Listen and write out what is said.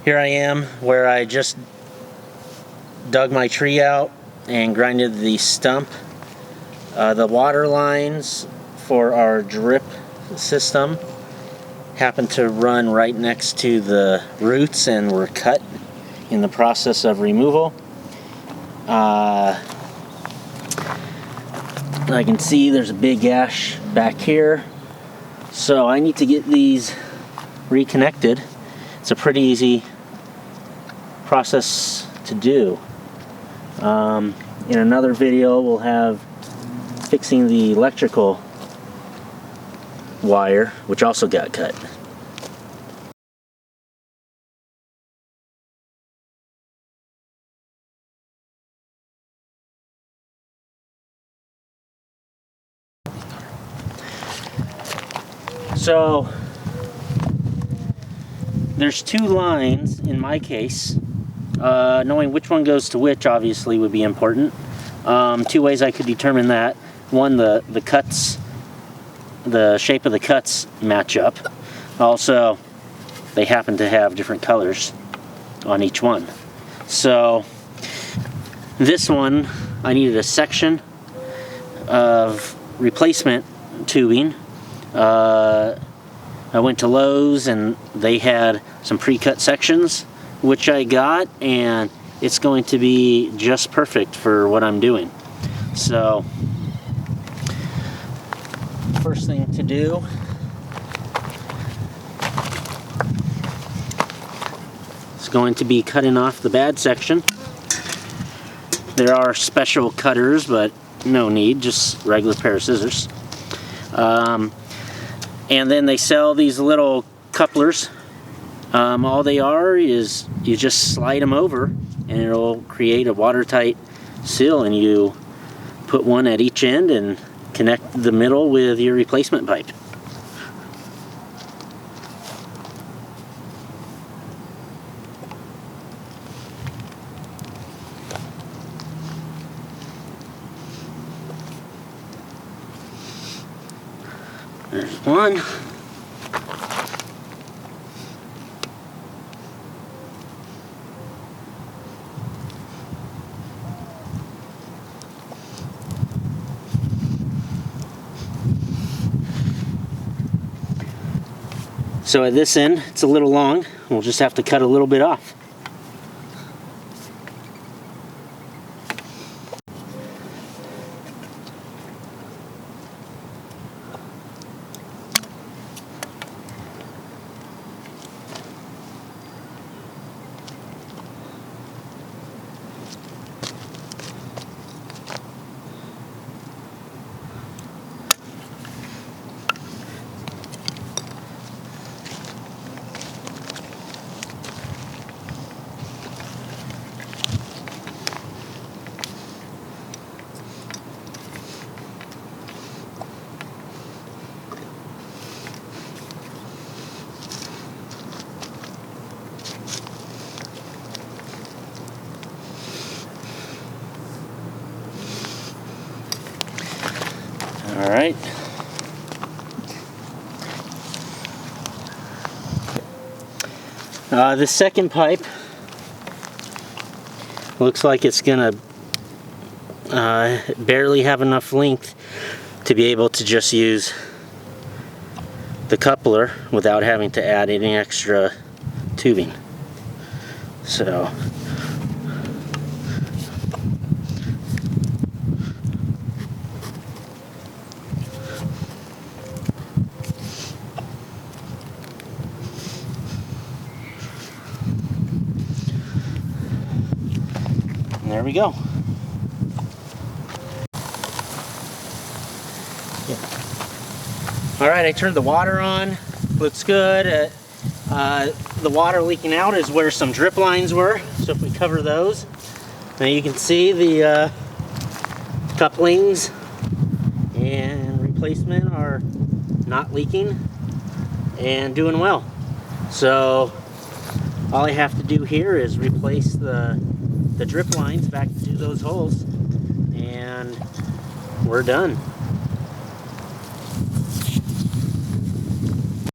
Here I am where I just dug my tree out and grinded the stump. The water lines for our drip system happen to run right next to the roots and were cut in the process of removal. I can see there's a big gash back here, so I need to get these reconnected. It's a pretty easy process to do. In another video we'll have fixing the electrical wire, which also got cut. So there's two lines in my case. Knowing which one goes to which obviously would be important. Two ways I could determine that. One, the cuts, the shape of the cuts match up. Also, they happen to have different colors on each one. So this one, I needed a section of replacement tubing. I went to Lowe's and they had some pre-cut sections, which I got, and it's going to be just perfect for what I'm doing. So first thing to do is going to be cutting off the bad section. There are special cutters, but no need, just regular pair of scissors. And then they sell these little couplers. All they are is you just slide them over and it'll create a watertight seal, and you put one at each end and connect the middle with your replacement pipe. There's one. So at this end, it's a little long. We'll just have to cut a little bit off. All right. The second pipe looks like it's gonna barely have enough length to be able to just use the coupler without having to add any extra tubing. So there we go. Yeah. All right, I turned the water on. Looks good. The water leaking out is where some drip lines were. So if we cover those, now you can see the couplings and replacement are not leaking and doing well. So all I have to do here is replace the drip lines back to those holes, and we're done.